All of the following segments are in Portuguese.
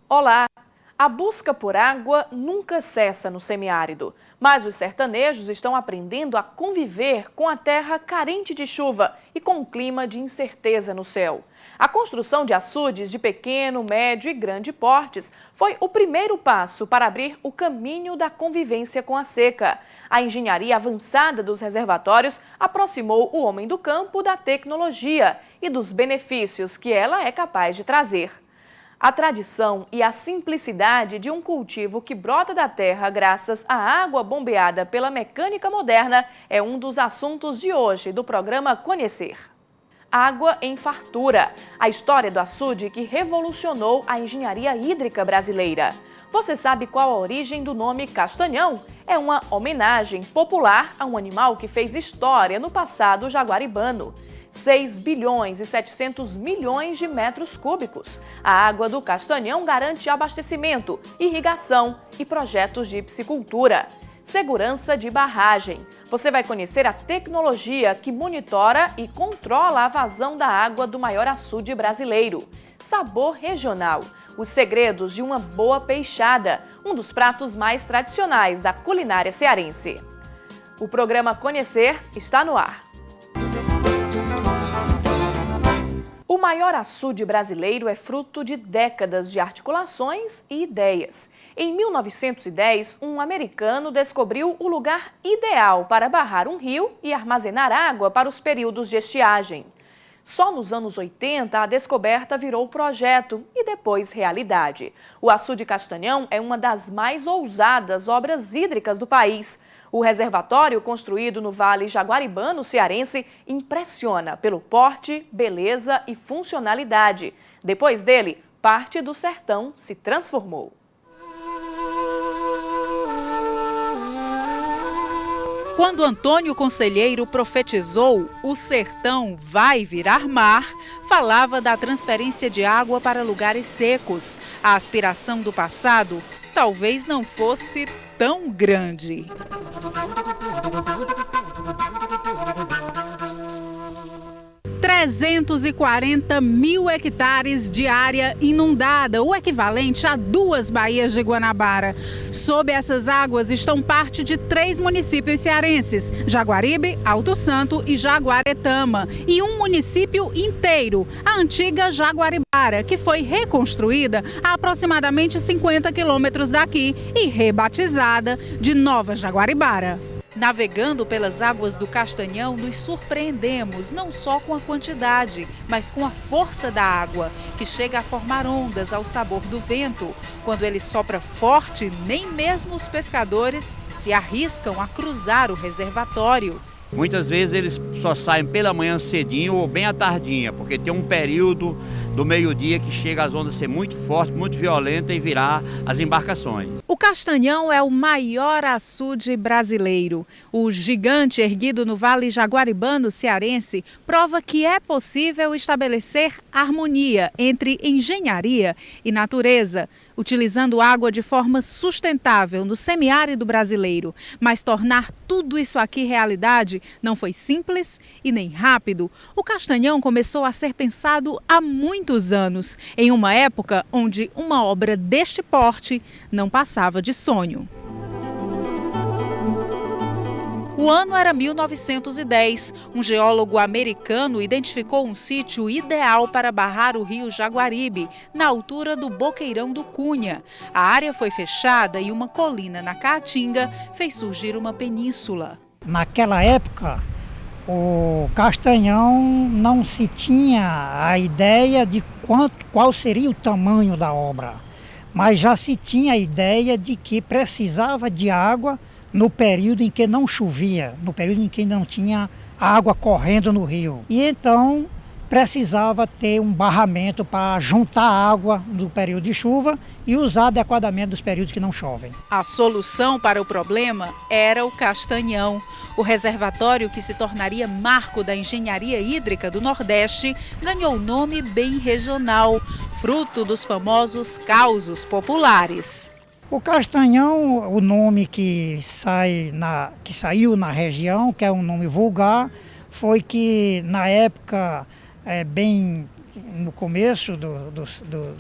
Olá! A busca por água nunca cessa no semiárido, mas os sertanejos estão aprendendo a conviver com a terra carente de chuva e com um clima de incerteza no céu. A construção de açudes de pequeno, médio e grande portes foi o primeiro passo para abrir o caminho da convivência com a seca. A engenharia avançada dos reservatórios aproximou o homem do campo da tecnologia e dos benefícios que ela é capaz de trazer. A tradição e a simplicidade de um cultivo que brota da terra graças à água bombeada pela mecânica moderna é um dos assuntos de hoje do programa Conhecer. Água em fartura, a história do açude que revolucionou a engenharia hídrica brasileira. Você sabe qual a origem do nome Castanhão? É uma homenagem popular a um animal que fez história no passado jaguaribano. 6 bilhões e 700 milhões de metros cúbicos. A água do Castanhão garante abastecimento, irrigação e projetos de piscicultura. Segurança de barragem. Você vai conhecer a tecnologia que monitora e controla a vazão da água do maior açude brasileiro. Sabor regional. Os segredos de uma boa peixada, um dos pratos mais tradicionais da culinária cearense. O programa Conhecer está no ar. O maior açude brasileiro é fruto de décadas de articulações e ideias. Em 1910, um americano descobriu o lugar ideal para barrar um rio e armazenar água para os períodos de estiagem. Só nos anos 80, a descoberta virou projeto e depois realidade. O açude Castanhão é uma das mais ousadas obras hídricas do país. O reservatório, construído no Vale Jaguaribano cearense, impressiona pelo porte, beleza e funcionalidade. Depois dele, parte do sertão se transformou. Quando Antônio Conselheiro profetizou "o sertão vai virar mar", falava da transferência de água para lugares secos. A aspiração do passado talvez não fosse tão grande. ...340.000 hectares de área inundada, o equivalente a 2 Baías de Guanabara. Sob essas águas estão parte de 3 municípios cearenses, Jaguaribe, Alto Santo e Jaguaretama, e um município inteiro, a antiga Jaguaribara, que foi reconstruída a aproximadamente 50 quilômetros daqui e rebatizada de Nova Jaguaribara. Navegando pelas águas do Castanhão, nos surpreendemos não só com a quantidade, mas com a força da água, que chega a formar ondas ao sabor do vento. Quando ele sopra forte, nem mesmo os pescadores se arriscam a cruzar o reservatório. Muitas vezes eles só saem pela manhã cedinho ou bem à tardinha, porque tem um período do meio-dia que chega as ondas ser muito forte, muito violenta e virar as embarcações. O Castanhão é o maior açude brasileiro. O gigante erguido no Vale Jaguaribano cearense prova que é possível estabelecer harmonia entre engenharia e natureza, utilizando água de forma sustentável no semiárido brasileiro. Mas tornar tudo isso aqui realidade não foi simples e nem rápido. O Castanhão começou a ser pensado há muitos anos, em uma época onde uma obra deste porte não passava de sonho. O ano era 1910. Um geólogo americano identificou um sítio ideal para barrar o rio Jaguaribe, na altura do Boqueirão do Cunha. A área foi fechada e uma colina na Caatinga fez surgir uma península. Naquela época, o Castanhão não se tinha a ideia de qual seria o tamanho da obra, mas já se tinha a ideia de que precisava de água no período em que não chovia, no período em que não tinha água correndo no rio. E então precisava ter um barramento para juntar água no período de chuva e usar adequadamente nos períodos que não chovem. A solução para o problema era o Castanhão. O reservatório, que se tornaria marco da engenharia hídrica do Nordeste, ganhou nome bem regional. fruto dos famosos causos populares. O castanhão, o nome que saiu na região, que é um nome vulgar, foi que na época, bem no começo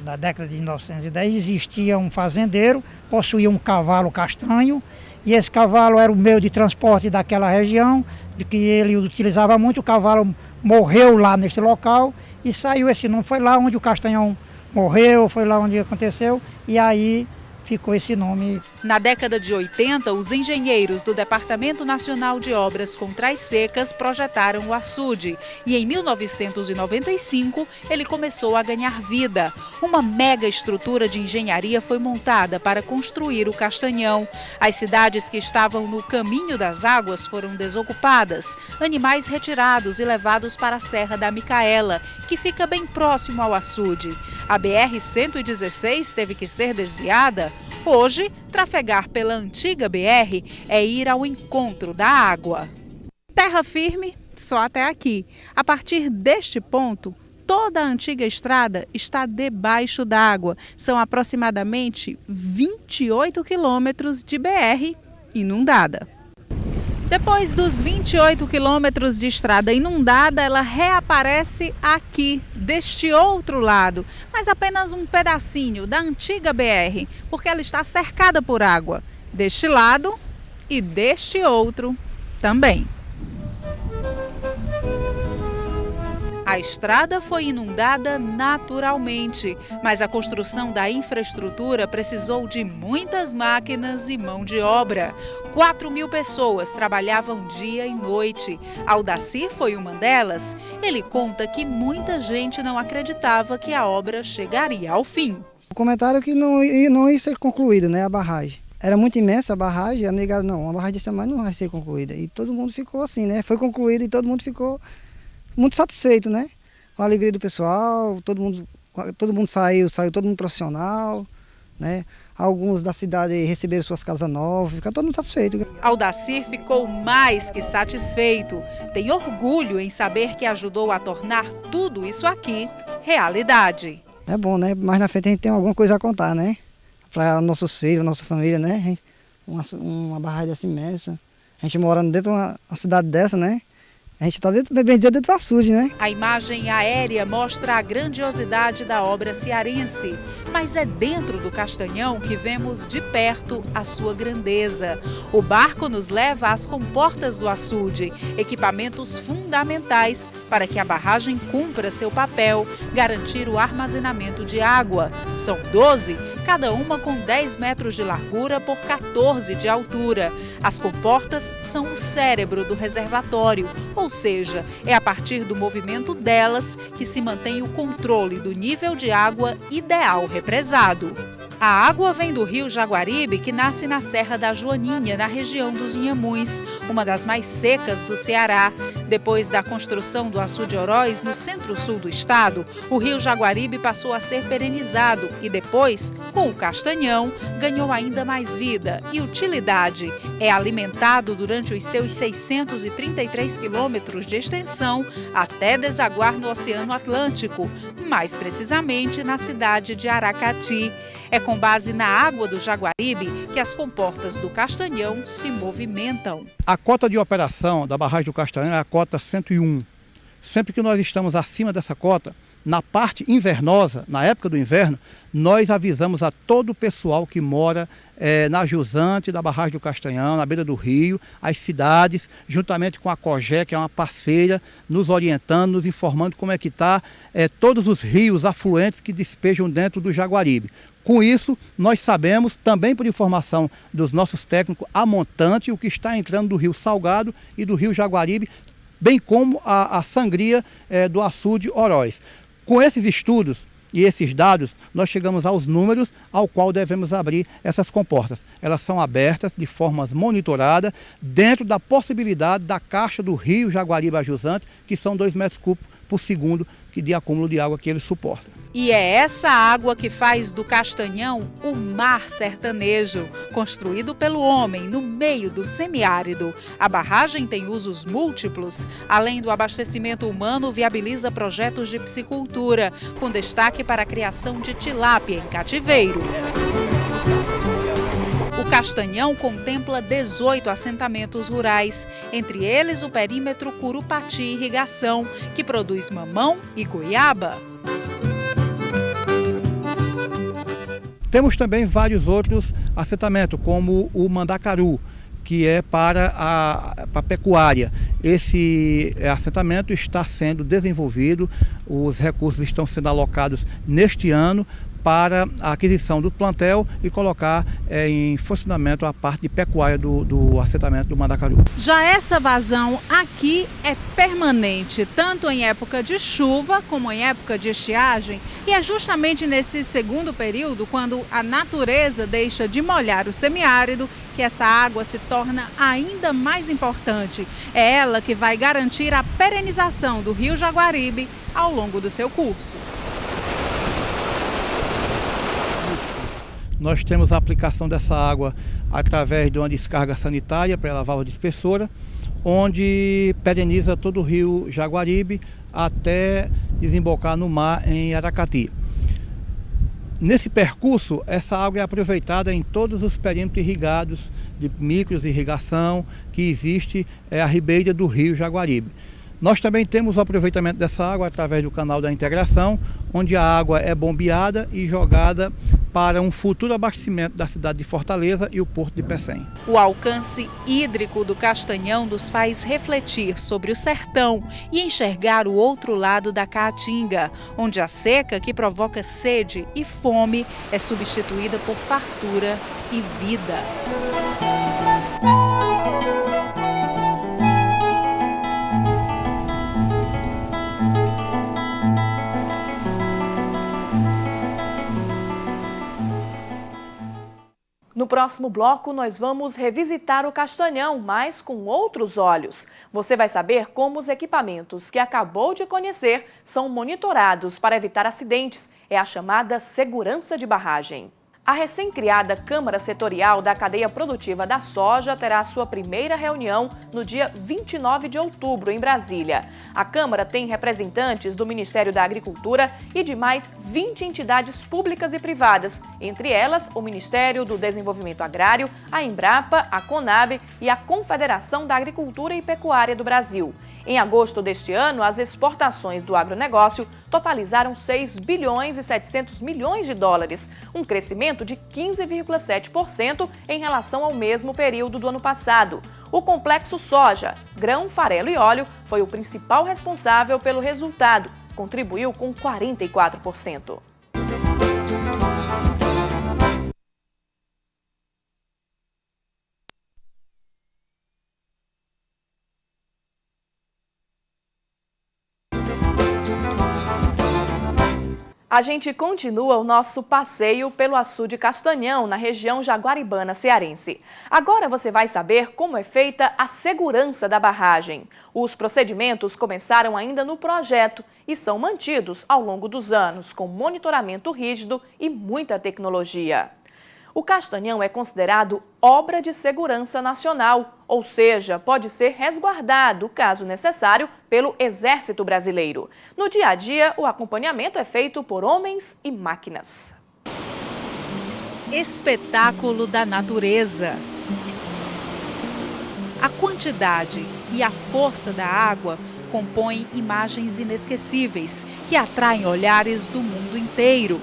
da década de 1910, existia um fazendeiro, possuía um cavalo castanho, e esse cavalo era o meio de transporte daquela região, de que ele utilizava muito. O cavalo morreu lá nesse local e saiu esse nome. Foi lá onde o castanhão morreu, foi lá onde aconteceu, e aí ficou esse nome. Na década de 80, os engenheiros do Departamento Nacional de Obras Contras Secas projetaram o açude e em 1995 ele começou a ganhar vida. Uma mega estrutura de engenharia foi montada para construir o castanhão. As cidades que estavam no caminho das águas foram desocupadas, animais retirados e levados para a Serra da Micaela, que fica bem próximo ao açude. A BR-116 teve que ser desviada. Hoje, trafegar pela antiga BR é ir ao encontro da água. Terra firme só até aqui. A partir deste ponto, toda a antiga estrada está debaixo d'água. São aproximadamente 28 quilômetros de BR inundada. Depois dos 28 quilômetros de estrada inundada, ela reaparece aqui, deste outro lado, mas apenas um pedacinho da antiga BR, porque ela está cercada por água, deste lado e deste outro também. A estrada foi inundada naturalmente, mas a construção da infraestrutura precisou de muitas máquinas e mão de obra. 4.000 pessoas trabalhavam dia e noite. Aldacir foi uma delas. Ele conta que muita gente não acreditava que a obra chegaria ao fim. O comentário é que não ia ser concluída, né, a barragem. Era muito imensa a barragem, a negada, não, a barragem desse tamanho não vai ser concluída. E todo mundo ficou assim, né? Foi concluída e todo mundo ficou muito satisfeito, né? Com a alegria do pessoal, todo mundo saiu todo mundo profissional, né? Alguns da cidade receberam suas casas novas, fica todo mundo satisfeito. Aldacir ficou mais que satisfeito. Tem orgulho em saber que ajudou a tornar tudo isso aqui realidade. É bom, né? Mais na frente a gente tem alguma coisa a contar, né? Para nossos filhos, nossa família, né? Uma barragem dessa imensa. A gente morando dentro de uma cidade dessa, né? A gente está dentro do açude, né? A imagem aérea mostra a grandiosidade da obra cearense, mas é dentro do Castanhão que vemos de perto a sua grandeza. O barco nos leva às comportas do açude, equipamentos fundamentais para que a barragem cumpra seu papel, garantir o armazenamento de água. São 12, cada uma com 10 metros de largura por 14 de altura. As comportas são o cérebro do reservatório, ou seja, é a partir do movimento delas que se mantém o controle do nível de água ideal represado. A água vem do rio Jaguaribe, que nasce na Serra da Joaninha, na região dos Inhamuns, uma das mais secas do Ceará. Depois da construção do açude Oroz, no centro-sul do estado, o rio Jaguaribe passou a ser perenizado e depois, com o Castanhão, ganhou ainda mais vida e utilidade. É alimentado durante os seus 633 quilômetros de extensão até desaguar no Oceano Atlântico, mais precisamente na cidade de Aracati. É com base na água do Jaguaribe que as comportas do Castanhão se movimentam. A cota de operação da barragem do Castanhão é a cota 101. Sempre que nós estamos acima dessa cota, na parte invernosa, na época do inverno, nós avisamos a todo o pessoal que mora na jusante da barragem do Castanhão, na beira do rio, as cidades, juntamente com a COGÉ, que é uma parceira, nos orientando, nos informando como é que está todos os rios afluentes que despejam dentro do Jaguaribe. Com isso, nós sabemos, também por informação dos nossos técnicos, a montante, o que está entrando do rio Salgado e do rio Jaguaribe, bem como a sangria do açude Oroz. Com esses estudos e esses dados, nós chegamos aos números ao qual devemos abrir essas comportas. Elas são abertas de forma monitorada, dentro da possibilidade da caixa do rio Jaguaribe a jusante, que são 2 metros cúbicos por segundo de acúmulo de água que ele suporta. E é essa água que faz do Castanhão o mar sertanejo, construído pelo homem no meio do semiárido. A barragem tem usos múltiplos. Além do abastecimento humano, viabiliza projetos de piscicultura, com destaque para a criação de tilápia em cativeiro. O Castanhão contempla 18 assentamentos rurais, entre eles o perímetro Curupati Irrigação, que produz mamão e goiaba. Temos também vários outros assentamentos, como o Mandacaru, que é para a pecuária. Esse assentamento está sendo desenvolvido, os recursos estão sendo alocados neste ano para a aquisição do plantel e colocar em funcionamento a parte de pecuária do assentamento do Mandacaru. Já essa vazão aqui é permanente, tanto em época de chuva como em época de estiagem, e é justamente nesse segundo período, quando a natureza deixa de molhar o semiárido, que essa água se torna ainda mais importante. É ela que vai garantir a perenização do Rio Jaguaribe ao longo do seu curso. Nós temos a aplicação dessa água através de uma descarga sanitária para lavar de espessura, onde pereniza todo o rio Jaguaribe até desembocar no mar em Aracati. Nesse percurso, essa água é aproveitada em todos os perímetros irrigados de micro-irrigação que existe à ribeira do rio Jaguaribe. Nós também temos o aproveitamento dessa água através do canal da integração, onde a água é bombeada e jogada para um futuro abastecimento da cidade de Fortaleza e o porto de Pecém. O alcance hídrico do Castanhão nos faz refletir sobre o sertão e enxergar o outro lado da Caatinga, onde a seca que provoca sede e fome é substituída por fartura e vida. No próximo bloco, nós vamos revisitar o Castanhão, mas com outros olhos. Você vai saber como os equipamentos que acabou de conhecer são monitorados para evitar acidentes. É a chamada segurança de barragem. A recém-criada Câmara Setorial da Cadeia Produtiva da Soja terá sua primeira reunião no dia 29 de outubro, em Brasília. A Câmara tem representantes do Ministério da Agricultura e de mais 20 entidades públicas e privadas, entre elas o Ministério do Desenvolvimento Agrário, a Embrapa, a Conab e a Confederação da Agricultura e Pecuária do Brasil. Em agosto deste ano, as exportações do agronegócio totalizaram 6 bilhões e 700 milhões de dólares, um crescimento de 15,7% em relação ao mesmo período do ano passado. O complexo soja, grão, farelo e óleo foi o principal responsável pelo resultado, contribuiu com 44%. A gente continua o nosso passeio pelo açude Castanhão, na região jaguaribana cearense. Agora você vai saber como é feita a segurança da barragem. Os procedimentos começaram ainda no projeto e são mantidos ao longo dos anos, com monitoramento rígido e muita tecnologia. O Castanhão é considerado obra de segurança nacional, ou seja, pode ser resguardado, caso necessário, pelo Exército Brasileiro. No dia a dia, o acompanhamento é feito por homens e máquinas. Espetáculo da natureza. A quantidade e a força da água compõem imagens inesquecíveis que atraem olhares do mundo inteiro.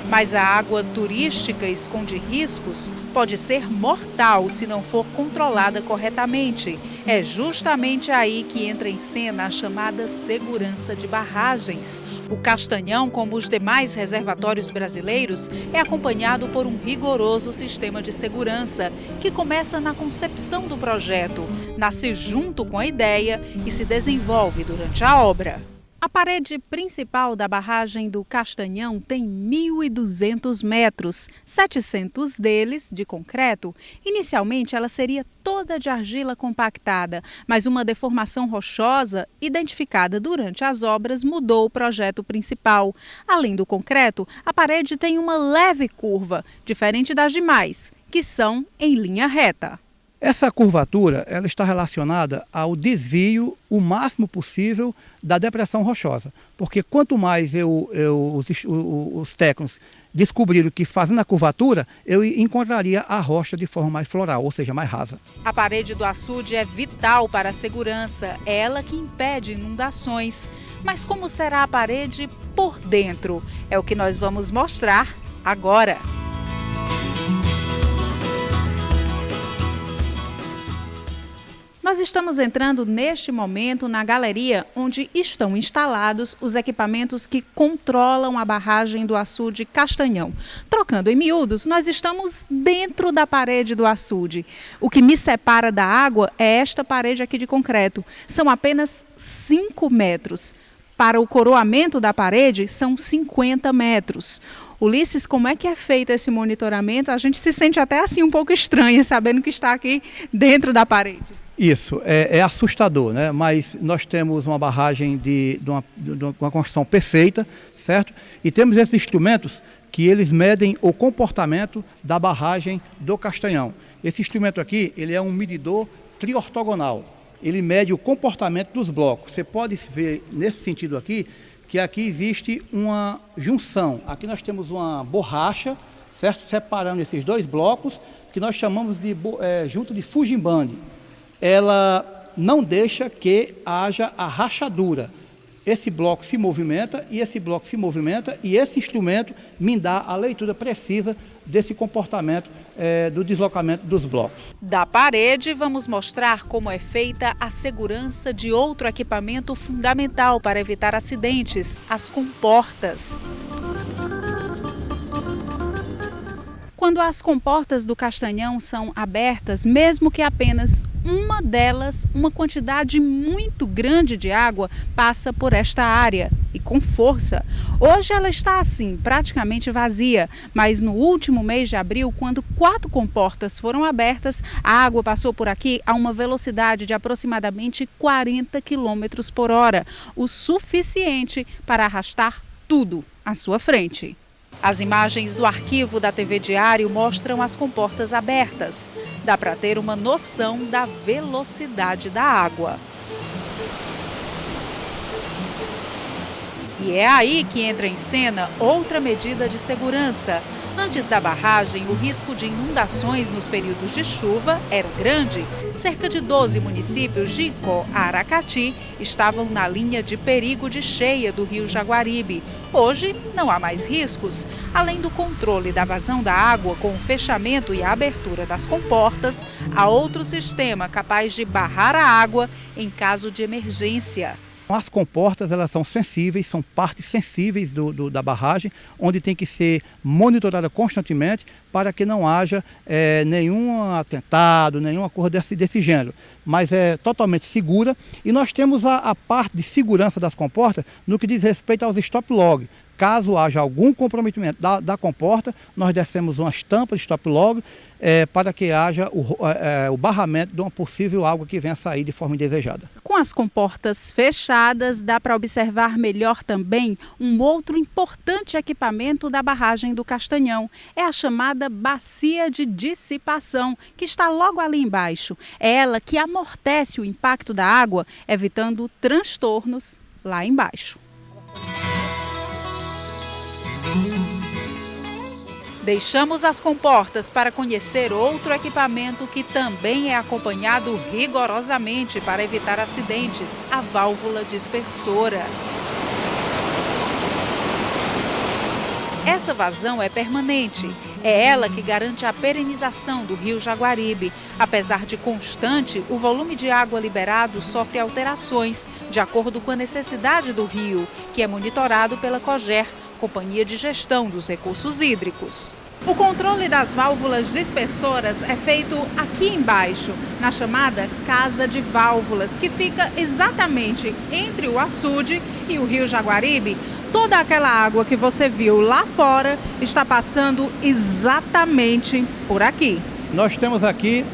Mas a água turística esconde riscos, pode ser mortal se não for controlada corretamente. É justamente aí que entra em cena a chamada segurança de barragens. O Castanhão, como os demais reservatórios brasileiros, é acompanhado por um rigoroso sistema de segurança, que começa na concepção do projeto, nasce junto com a ideia e se desenvolve durante a obra. A parede principal da barragem do Castanhão tem 1.200 metros, 700 deles de concreto. Inicialmente, ela seria toda de argila compactada, mas uma deformação rochosa, identificada durante as obras, mudou o projeto principal. Além do concreto, a parede tem uma leve curva, diferente das demais, que são em linha reta. Essa curvatura ela está relacionada ao desvio o máximo possível da depressão rochosa, porque quanto mais os técnicos descobriram que fazendo a curvatura, eu encontraria a rocha de forma mais floral, ou seja, mais rasa. A parede do açude é vital para a segurança, é ela que impede inundações. Mas como será a parede por dentro? É o que nós vamos mostrar agora. Nós estamos entrando neste momento na galeria onde estão instalados os equipamentos que controlam a barragem do açude Castanhão. Trocando em miúdos, nós estamos dentro da parede do açude. O que me separa da água é esta parede aqui de concreto. São apenas 5 metros. Para o coroamento da parede, são 50 metros. Ulisses, como é que é feito esse monitoramento? A gente se sente até assim um pouco estranha, sabendo que está aqui dentro da parede. Isso, é assustador, né? Mas nós temos uma barragem de uma construção perfeita, certo? E temos esses instrumentos que eles medem o comportamento da barragem do Castanhão. Esse instrumento aqui, ele é um medidor triortogonal. Ele mede o comportamento dos blocos. Você pode ver nesse sentido aqui, que aqui existe uma junção. Aqui nós temos uma borracha, certo? Separando esses dois blocos, que nós chamamos de junta de Fujiband. Ela não deixa que haja a rachadura. Esse bloco se movimenta e esse bloco se movimenta e esse instrumento me dá a leitura precisa desse comportamento do deslocamento dos blocos. Da parede, vamos mostrar como é feita a segurança de outro equipamento fundamental para evitar acidentes, as comportas. Quando as comportas do Castanhão são abertas, mesmo que apenas uma delas, uma quantidade muito grande de água passa por esta área e com força. Hoje ela está assim, praticamente vazia, mas no último mês de abril, quando 4 comportas foram abertas, a água passou por aqui a uma velocidade de aproximadamente 40 km por hora, o suficiente para arrastar tudo à sua frente. As imagens do arquivo da TV Diário mostram as comportas abertas. Dá para ter uma noção da velocidade da água. E é aí que entra em cena outra medida de segurança. Antes da barragem, o risco de inundações nos períodos de chuva era grande. Cerca de 12 municípios de Icó a Aracati estavam na linha de perigo de cheia do rio Jaguaribe. Hoje, não há mais riscos. Além do controle da vazão da água com o fechamento e a abertura das comportas, há outro sistema capaz de barrar a água em caso de emergência. As comportas, elas são sensíveis, são partes sensíveis da barragem, onde tem que ser monitorada constantemente para que não haja nenhum atentado, nenhuma coisa desse gênero. Mas é totalmente segura e nós temos a parte de segurança das comportas no que diz respeito aos stop log. Caso haja algum comprometimento da comporta, nós descemos uma estampa de stop log para que haja o barramento de uma possível água que venha a sair de forma indesejada. Com as comportas fechadas, dá para observar melhor também um outro importante equipamento da barragem do Castanhão. É a chamada bacia de dissipação, que está logo ali embaixo. É ela que amortece o impacto da água, evitando transtornos lá embaixo. Deixamos as comportas para conhecer outro equipamento que também é acompanhado rigorosamente para evitar acidentes, a válvula dispersora. Essa vazão é permanente. É ela que garante a perenização do rio Jaguaribe. Apesar de constante, o volume de água liberado sofre alterações, de acordo com a necessidade do rio, que é monitorado pela COGER, Companhia de Gestão dos Recursos Hídricos. O controle das válvulas dispersoras é feito aqui embaixo, na chamada Casa de Válvulas, que fica exatamente entre o açude e o rio Jaguaribe. Toda aquela água que você viu lá fora está passando exatamente por aqui. Nós temos aqui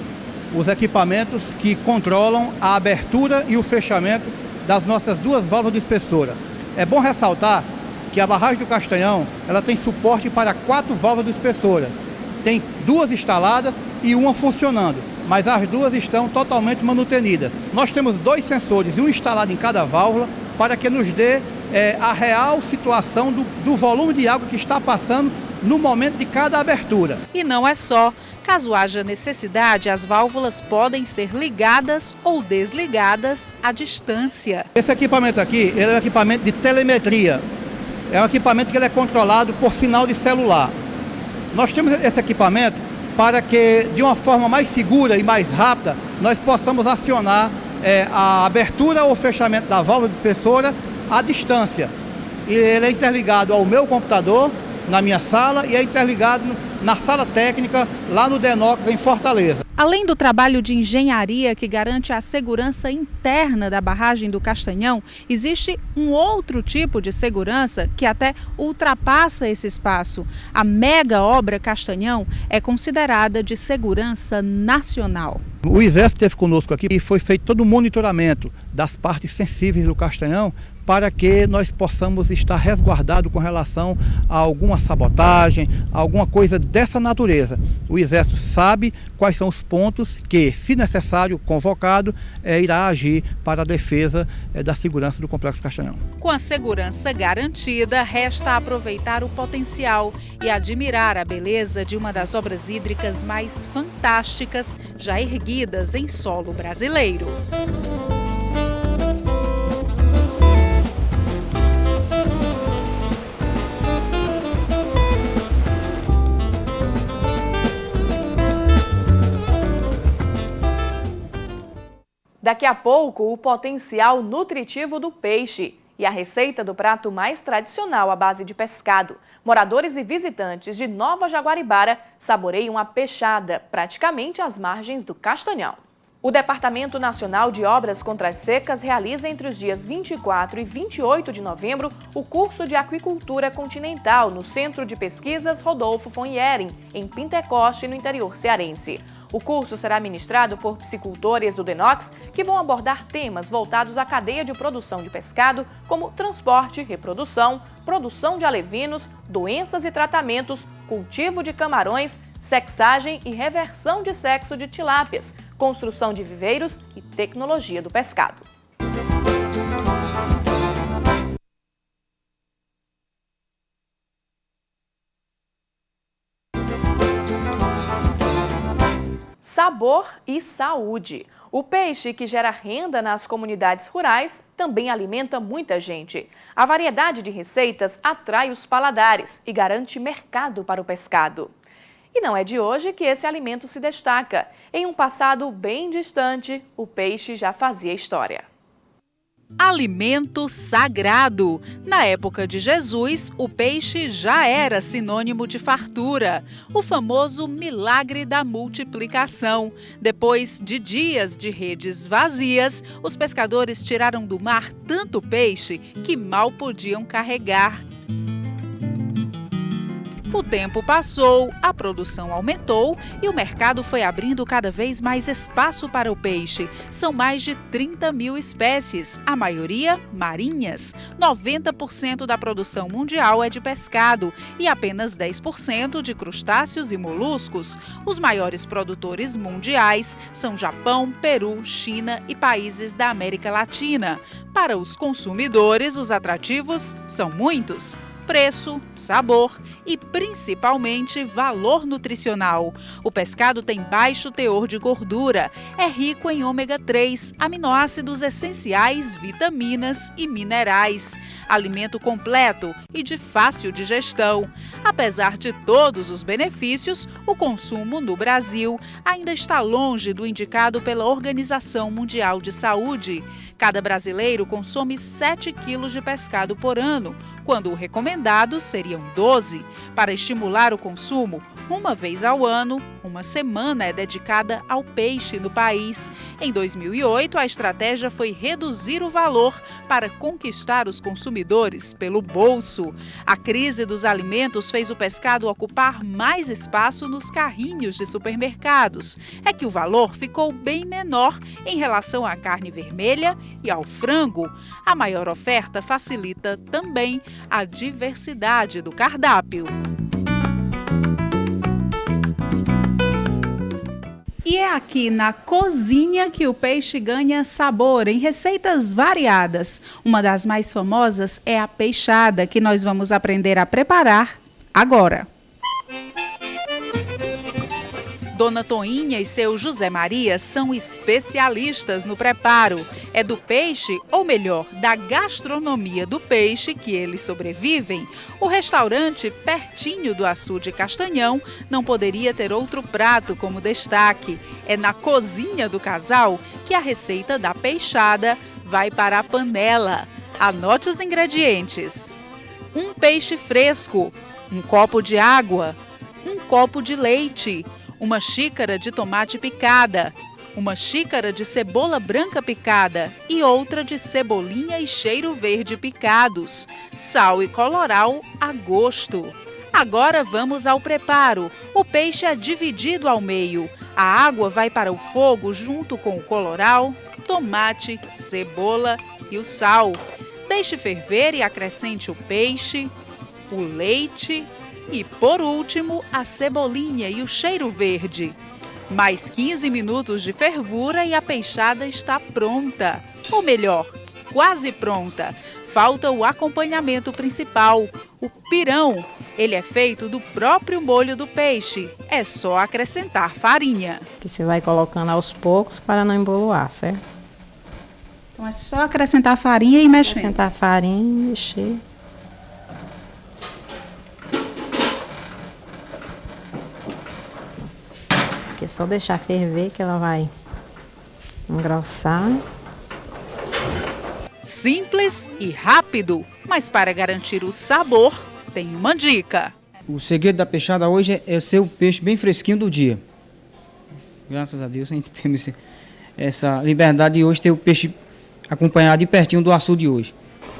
os equipamentos que controlam a abertura e o fechamento das nossas duas válvulas dispersoras. É bom ressaltar que a barragem do Castanhão, ela tem suporte para 4 válvulas dispersoras. Tem 2 instaladas e uma funcionando, mas as 2 estão totalmente manutenidas. Nós temos 2 sensores, um instalado em cada válvula, para que nos dê a real situação do volume de água que está passando no momento de cada abertura. E não é só. Caso haja necessidade, as válvulas podem ser ligadas ou desligadas à distância. Esse equipamento aqui, ele é um equipamento de telemetria. É um equipamento que ele é controlado por sinal de celular. Nós temos esse equipamento para que, de uma forma mais segura e mais rápida, nós possamos acionar a abertura ou fechamento da válvula dispersora à distância. E ele é interligado ao meu computador, na minha sala, e é interligado na sala técnica, lá no Denox, em Fortaleza. Além do trabalho de engenharia que garante a segurança interna da barragem do Castanhão, existe um outro tipo de segurança que até ultrapassa esse espaço. A mega obra Castanhão é considerada de segurança nacional. O Exército esteve conosco aqui e foi feito todo o monitoramento das partes sensíveis do Castanhão para que nós possamos estar resguardados com relação a alguma sabotagem, alguma coisa dessa natureza. O Exército sabe quais são os pontos que, se necessário, convocado, irá agir para a defesa da segurança do Complexo Castanhão. Com a segurança garantida, resta aproveitar o potencial e admirar a beleza de uma das obras hídricas mais fantásticas já erguidas em solo brasileiro. Daqui a pouco, o potencial nutritivo do peixe e a receita do prato mais tradicional à base de pescado. Moradores e visitantes de Nova Jaguaribara saboreiam a peixada, praticamente às margens do Castanhão. O Departamento Nacional de Obras Contra as Secas realiza entre os dias 24 e 28 de novembro o curso de Aquicultura Continental no Centro de Pesquisas Rodolfo von Jhering, em Pentecoste, no interior cearense. O curso será ministrado por piscicultores do Denox, que vão abordar temas voltados à cadeia de produção de pescado, como transporte, reprodução, produção de alevinos, doenças e tratamentos, cultivo de camarões, sexagem e reversão de sexo de tilápias, construção de viveiros e tecnologia do pescado. Sabor e saúde. O peixe, que gera renda nas comunidades rurais, também alimenta muita gente. A variedade de receitas atrai os paladares e garante mercado para o pescado. E não é de hoje que esse alimento se destaca. Em um passado bem distante, o peixe já fazia história. Alimento sagrado. Na época de Jesus, o peixe já era sinônimo de fartura, o famoso milagre da multiplicação. Depois de dias de redes vazias, os pescadores tiraram do mar tanto peixe que mal podiam carregar. O tempo passou, a produção aumentou e o mercado foi abrindo cada vez mais espaço para o peixe. São mais de 30 mil espécies, a maioria marinhas. 90% da produção mundial é de pescado e apenas 10% de crustáceos e moluscos. Os maiores produtores mundiais são Japão, Peru, China e países da América Latina. Para os consumidores, os atrativos são muitos: preço, sabor e, principalmente, valor nutricional. O pescado tem baixo teor de gordura, é rico em ômega 3, aminoácidos essenciais, vitaminas e minerais. Alimento completo e de fácil digestão. Apesar de todos os benefícios, o consumo no Brasil ainda está longe do indicado pela Organização Mundial de Saúde. Cada brasileiro consome 7 quilos de pescado por ano, quando o recomendado seriam 12. Para estimular o consumo, uma vez ao ano, uma semana é dedicada ao peixe no país. Em 2008, a estratégia foi reduzir o valor para conquistar os consumidores pelo bolso. A crise dos alimentos fez o pescado ocupar mais espaço nos carrinhos de supermercados. É que o valor ficou bem menor em relação à carne vermelha e ao frango. A maior oferta facilita também a diversidade do cardápio. E é aqui na cozinha que o peixe ganha sabor em receitas variadas. Uma das mais famosas é a peixada, que nós vamos aprender a preparar agora. Dona Toinha e seu José Maria são especialistas no preparo. É do peixe, ou melhor, da gastronomia do peixe que eles sobrevivem. O restaurante, pertinho do Açude Castanhão, não poderia ter outro prato como destaque. É na cozinha do casal que a receita da peixada vai para a panela. Anote os ingredientes: um peixe fresco, um copo de água, um copo de leite, uma xícara de tomate picada, uma xícara de cebola branca picada e outra de cebolinha e cheiro verde picados, sal e colorau a gosto. Agora vamos ao preparo. O peixe é dividido ao meio. A água vai para o fogo junto com o colorau, tomate, cebola e o sal. Deixe ferver e acrescente o peixe, o leite e, por último, a cebolinha e o cheiro verde. Mais 15 minutos de fervura e a peixada está pronta. Ou melhor, quase pronta. Falta o acompanhamento principal, o pirão. Ele é feito do próprio molho do peixe. É só acrescentar farinha. Que você vai colocando aos poucos para não emboloar, certo? Então é só acrescentar farinha e mexer. Acrescentar farinha e mexer. É só deixar ferver que ela vai engrossar. Simples e rápido, mas para garantir o sabor, tem uma dica. O segredo da peixada hoje é ser o peixe bem fresquinho do dia. Graças a Deus a gente tem essa liberdade de hoje ter o peixe acompanhado de pertinho do açude hoje.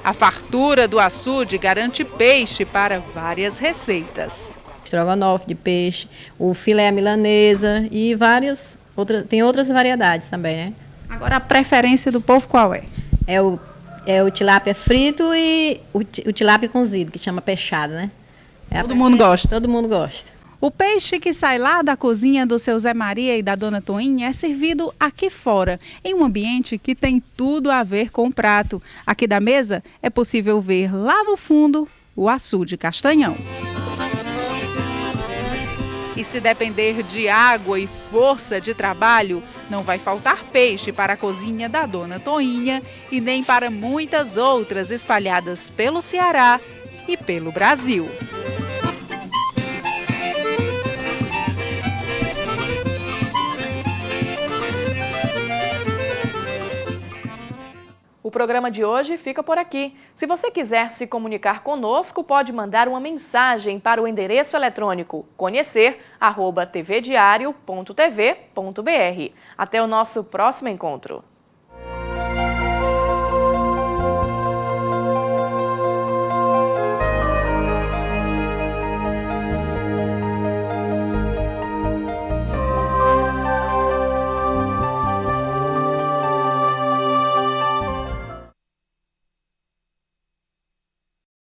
A fartura do açude garante peixe para várias receitas. Estrogonofe de peixe, o filé milanesa e várias outras, tem outras variedades também, né? Agora a preferência do povo qual é? É o tilápia frito e o tilápia cozido, que chama peixada, né? Todo mundo gosta. Todo mundo gosta. O peixe que sai lá da cozinha do seu Zé Maria e da Dona Toinha é servido aqui fora, em um ambiente que tem tudo a ver com o prato. Aqui da mesa é possível ver lá no fundo o Açude Castanhão. E se depender de água e força de trabalho, não vai faltar peixe para a cozinha da Dona Toinha e nem para muitas outras espalhadas pelo Ceará e pelo Brasil. O programa de hoje fica por aqui. Se você quiser se comunicar conosco, pode mandar uma mensagem para o endereço eletrônico conhecer@tvdiario.tv.br. Até o nosso próximo encontro.